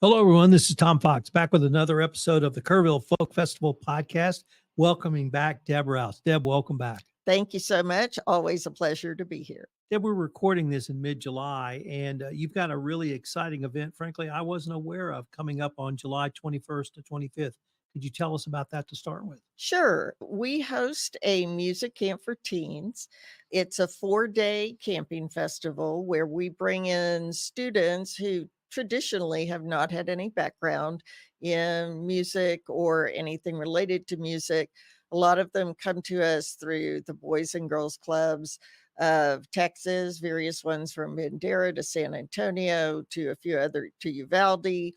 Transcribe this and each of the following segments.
Hello, everyone. This is Tom Fox back with another episode of the Kerrville Folk Festival podcast. Welcoming back Deb Rouse. Deb, welcome back. Thank you so much. Always a pleasure to be here. Deb, we're recording this in mid-July, and you've got a really exciting event, frankly, I wasn't aware of coming up on July 21st to 25th. Could you tell us about that to start with? Sure. We host a music camp for teens. It's a 4-day camping festival where we bring in students who traditionally have not had any background in music or anything related to music. A lot of them come to us through the Boys and Girls Clubs of Texas, various ones from Bandera to San Antonio to a few other to Uvalde.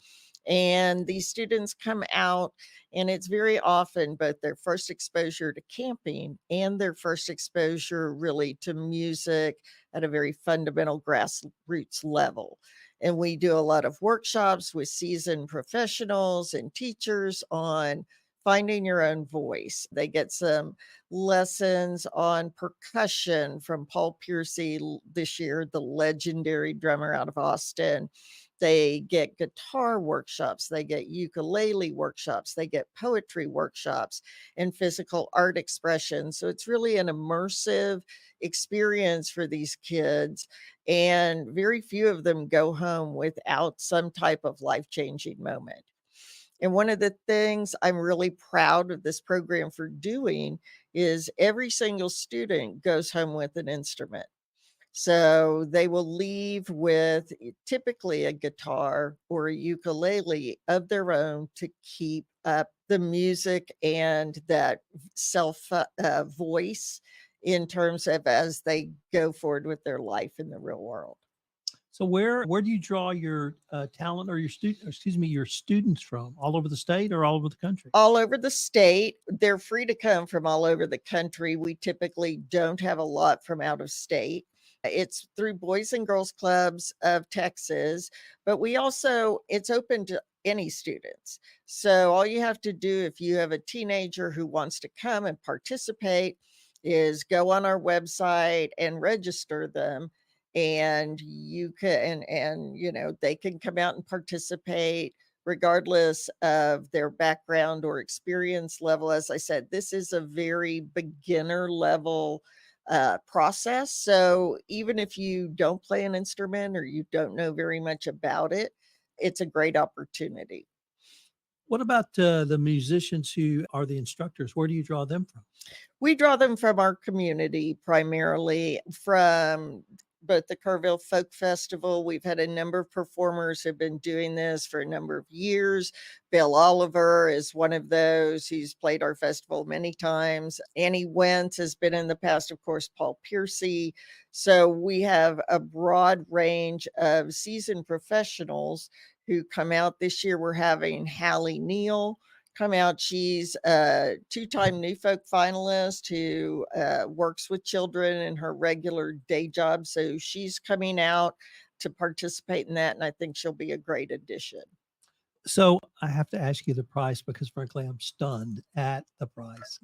And these students come out, and it's very often both their first exposure to camping and their first exposure really to music at a very fundamental grassroots level. And we do a lot of workshops with seasoned professionals and teachers on finding your own voice. They get some lessons on percussion from Paul Piercy this year, the legendary drummer out of Austin. They get guitar workshops, they get ukulele workshops, they get poetry workshops and physical art expression. So it's really an immersive experience for these kids. And very few of them go home without some type of life-changing moment. And one of the things I'm really proud of this program for doing is every single student goes home with an instrument. So they will leave with typically a guitar or a ukulele of their own to keep up the music and that self voice in terms of as they go forward with their life in the real world. So where do you draw your talent or your students from? All over the state or all over the country? All over the state. They're free to come from all over the country. We typically don't have a lot from out of state. It's through Boys and Girls Clubs of Texas, but it's open to any students. So all you have to do if you have a teenager who wants to come and participate is go on our website and register them, and you can they can come out and participate regardless of their background or experience level. As I said, this is a very beginner level process. So even if you don't play an instrument or you don't know very much about it, it's a great opportunity. What about the musicians who are the instructors? Where do you draw them from? We draw them from our community, primarily from both the Kerrville Folk Festival. We've had a number of performers who've been doing this for a number of years. Bill Oliver is one of those. He's played our festival many times. Annie Wentz has been in the past, of course, Paul Piercy. So we have a broad range of seasoned professionals who come out. This year we're having Hallie Neal come out. She's a 2-time New Folk finalist who works with children in her regular day job. So she's coming out to participate in that, and I think she'll be a great addition. So I have to ask you the price because, frankly, I'm stunned at the price.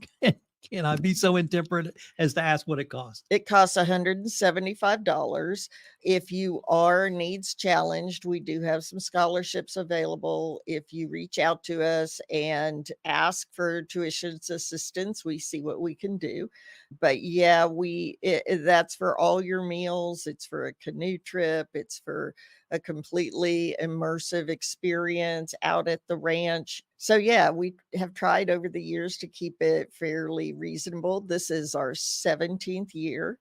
Can I be so intemperate as to ask what it costs? It costs $175. If you are needs challenged, we do have some scholarships available. If you reach out to us and ask for tuition assistance, we see what we can do. But yeah, that's for all your meals. It's for a canoe trip. It's for a completely immersive experience out at the ranch. So yeah, we have tried over the years to keep it fairly reasonable. This is our 17th year.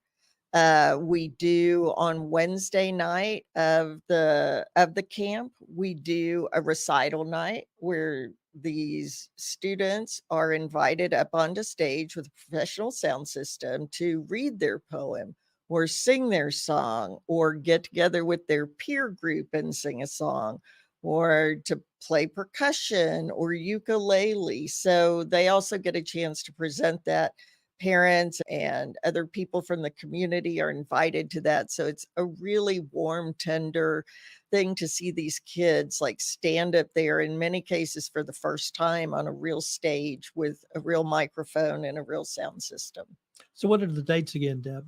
We do on Wednesday night of the camp, we do a recital night where these students are invited up onto stage with a professional sound system to read their poem or sing their song or get together with their peer group and sing a song or to play percussion or ukulele. So they also get a chance to present that. Parents and other people from the community are invited to that. So it's a really warm, tender thing to see these kids like stand up there, in many cases for the first time, on a real stage with a real microphone and a real sound system. So what are the dates again, Deb?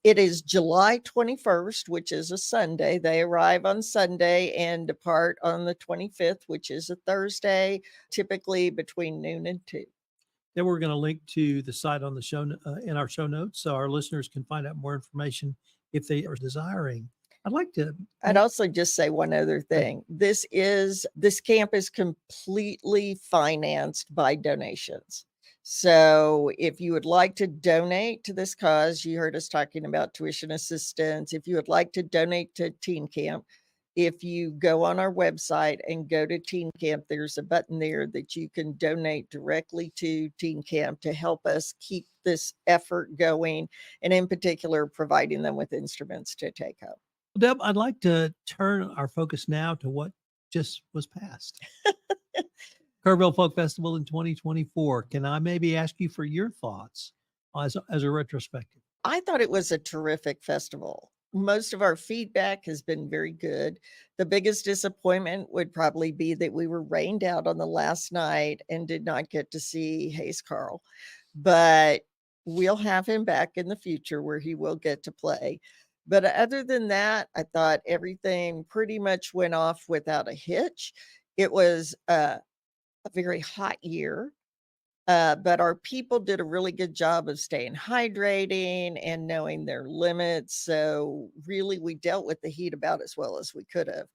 It is July 21st, which is a Sunday. They arrive on Sunday and depart on the 25th, which is a Thursday, typically between noon and 2. Then we're going to link to the site on the show in our show notes, so our listeners can find out more information if they are desiring. I'd also just say one other thing. This camp is completely financed by donations. So if you would like to donate to this cause, you heard us talking about tuition assistance. If you would like to donate to Teen Camp, if you go on our website and go to Teen Camp, there's a button there that you can donate directly to Teen Camp to help us keep this effort going, and in particular, providing them with instruments to take home. Deb, I'd like to turn our focus now to what just was passed. Kerrville Folk Festival in 2024. Can I maybe ask you for your thoughts as a retrospective? I thought it was a terrific festival. Most of our feedback has been very good. The biggest disappointment would probably be that we were rained out on the last night and did not get to see Hayes Carl. But we'll have him back in the future where he will get to play. But other than that, I thought everything pretty much went off without a hitch. It was a very hot year. But our people did a really good job of staying hydrating and knowing their limits. So really, we dealt with the heat about as well as we could have.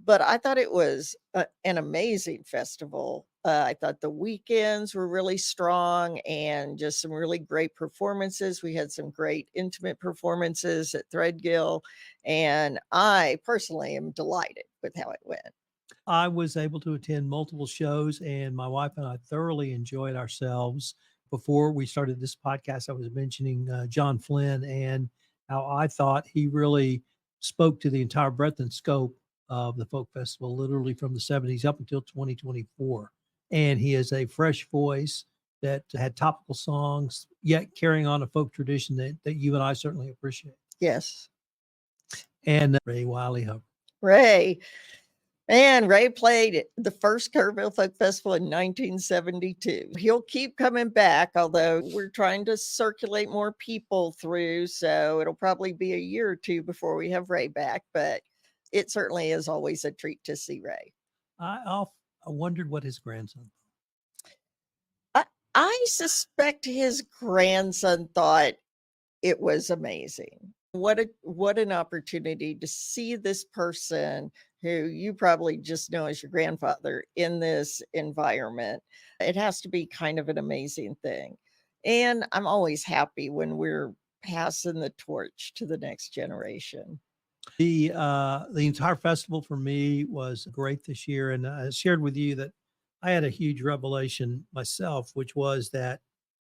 But I thought it was an amazing festival. I thought the weekends were really strong and just some really great performances. We had some great intimate performances at Threadgill, and I personally am delighted with how it went. I was able to attend multiple shows, and my wife and I thoroughly enjoyed ourselves. Before we started this podcast, I was mentioning John Flynn and how I thought he really spoke to the entire breadth and scope of the folk festival, literally from the 70s up until 2024. And he is a fresh voice that had topical songs, yet carrying on a folk tradition that you and I certainly appreciate. Yes. And Ray Wiley Hubbard. Ray. And Ray played the first Kerrville Folk Festival in 1972. He'll keep coming back, although we're trying to circulate more people through. So it'll probably be a year or two before we have Ray back. But it certainly is always a treat to see Ray. I wondered what his grandson thought. I suspect his grandson thought it was amazing. What an opportunity to see this person who you probably just know as your grandfather in this environment. It has to be kind of an amazing thing. And I'm always happy when we're passing the torch to the next generation. The entire festival for me was great this year. And I shared with you that I had a huge revelation myself, which was that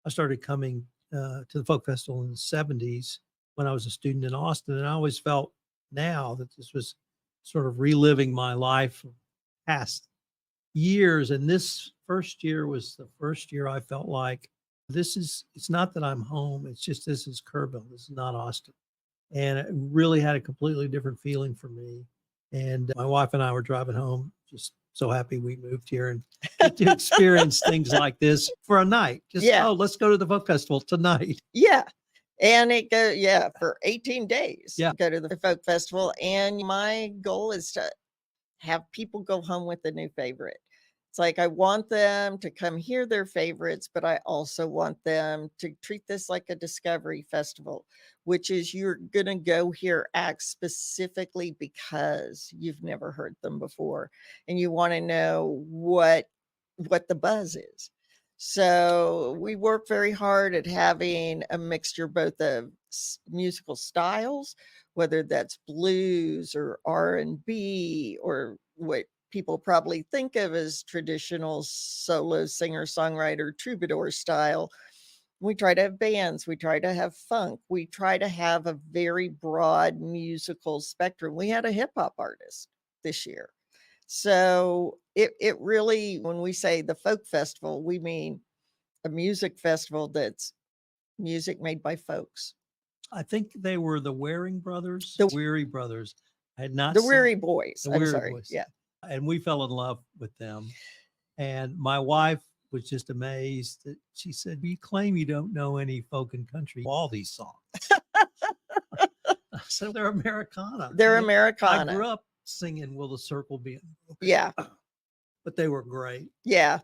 I started coming to the folk festival in the 70s when I was a student in Austin. And I always felt now that this was sort of reliving my life past years. And this first year was the first year I felt like it's not that I'm home. It's just, this is Kerrville. This is not Austin. And it really had a completely different feeling for me. And my wife and I were driving home, just so happy we moved here and get to experience things like this for a night. Oh, let's go to the folk festival tonight. Yeah. And it goes, for 18 days. Yeah. Go to the folk festival. And my goal is to have people go home with a new favorite. It's like, I want them to come hear their favorites, but I also want them to treat this like a discovery festival, which is you're going to go hear acts specifically because you've never heard them before. And you want to know what the buzz is. So we work very hard at having a mixture both of musical styles, whether that's blues or R&B or what people probably think of as traditional solo singer-songwriter troubadour style. We try to have bands. We try to have funk. We try to have a very broad musical spectrum. We had a hip-hop artist this year. So it really, when we say the folk festival, we mean a music festival that's music made by folks. I think they were the Waring brothers, Weary brothers. I had not the seen Weary Boys. the I'm Weary sorry. Boys. Yeah. And we fell in love with them. And my wife was just amazed that she said, "You claim you don't know any folk and country, all these songs." I said, "They're Americana." They're I Americana. grew up singing "Will the Circle Be Unbroken?" Yeah. But they were great. Yeah.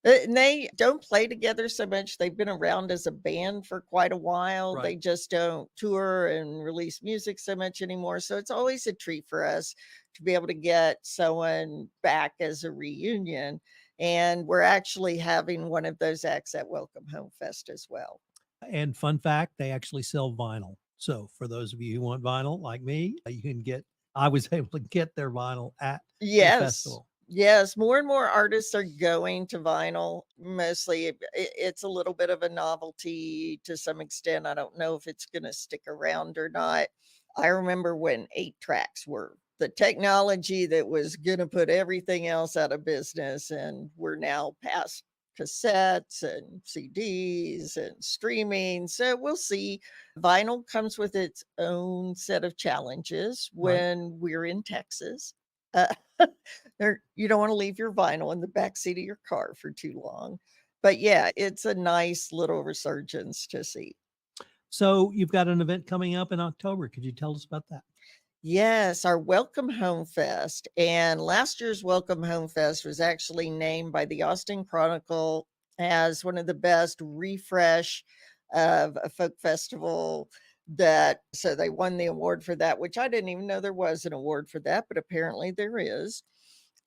And they don't play together so much. They've been around as a band for quite a while. They Right. just don't tour and release music so much anymore. So it's always a treat for us to be able to get someone back as a reunion. And we're actually having one of those acts at Welcome Home Fest as well. And fun fact, they actually sell vinyl. So for those of you who want vinyl like me, you can get, I was able to get their vinyl at the Yes. festival. Yes, more and more artists are going to vinyl. Mostly it's a little bit of a novelty to some extent. I don't know if it's going to stick around or not. I remember when 8 tracks were the technology that was going to put everything else out of business, and we're now past cassettes and CDs and streaming. So we'll see. Vinyl comes with its own set of challenges Right. when we're in Texas. Uh, you don't want to leave your vinyl in the back seat of your car for too long. But yeah, it's a nice little resurgence to see. So you've got an event coming up in October. Could you tell us about that? Yes, our Welcome Home Fest. And last year's Welcome Home Fest was actually named by the Austin Chronicle as one of the best refresh of a folk festival. So they won the award for that, which I didn't even know there was an award for that, but apparently there is.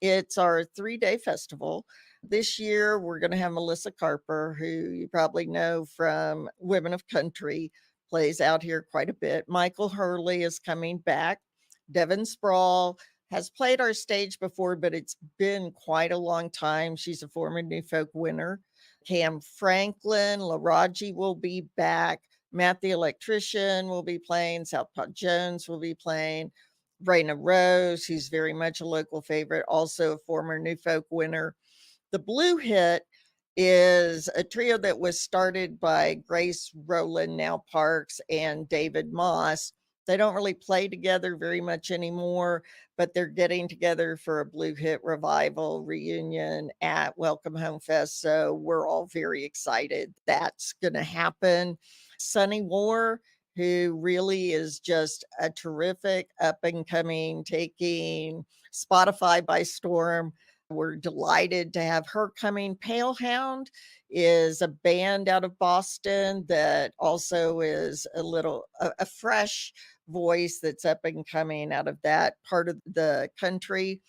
It's our 3-day festival. This year, we're going to have Melissa Carper, who you probably know from Women of Country, plays out here quite a bit. Michael Hurley is coming back. Devin Sproul has played our stage before, but it's been quite a long time. She's a former New Folk winner. Cam Franklin, Laraji will be back. Matt the Electrician will be playing. Southpaw Jones will be playing. Raina Rose, who's very much a local favorite, also a former New Folk winner. The Blue Hit is a trio that was started by Grace Rowland, now Parks, and David Moss. They don't really play together very much anymore, but they're getting together for a Blue Hit revival reunion at Welcome Home Fest. So we're all very excited that's going to happen. Sunny War, who really is just a terrific up and coming, taking Spotify by storm. We're delighted to have her coming. Pale Hound is a band out of Boston that also is a fresh voice that's up and coming out of that part of the country.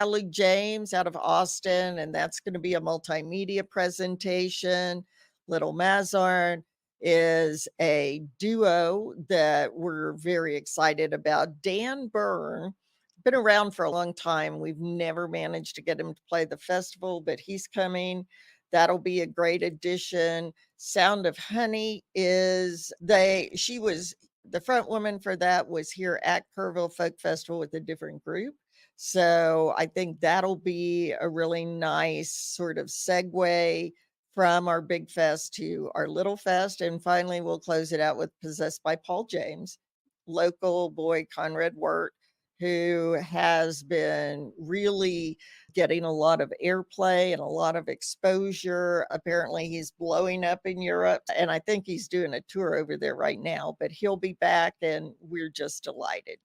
Luke James out of Austin, and that's going to be a multimedia presentation. Little Mazarn is a duo that we're very excited about. Dan Byrne, been around for a long time. We've never managed to get him to play the festival, but he's coming. That'll be a great addition. Sound of Honey she was the front woman for that, was here at Kerrville Folk Festival with a different group. So I think that'll be a really nice sort of segue from our big fest to our little fest. And finally, we'll close it out with Possessed by Paul James, local boy Conrad Wirt, who has been really getting a lot of airplay and a lot of exposure. Apparently, he's blowing up in Europe, and I think he's doing a tour over there right now, but he'll be back, and we're just delighted.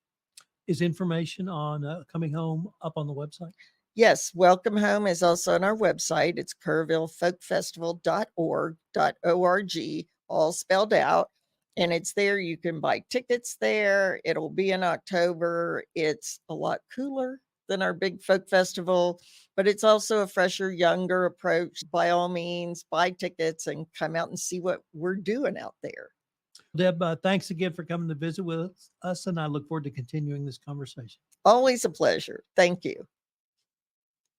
Is information on coming home up on the website? Yes, Welcome Home is also on our website. It's kerrvillefolkfestival.org, all spelled out. And it's there. You can buy tickets there. It'll be in October. It's a lot cooler than our big folk festival, but it's also a fresher, younger approach. By all means, buy tickets and come out and see what we're doing out there. Deb, thanks again for coming to visit with us, and I look forward to continuing this conversation. Always a pleasure. Thank you.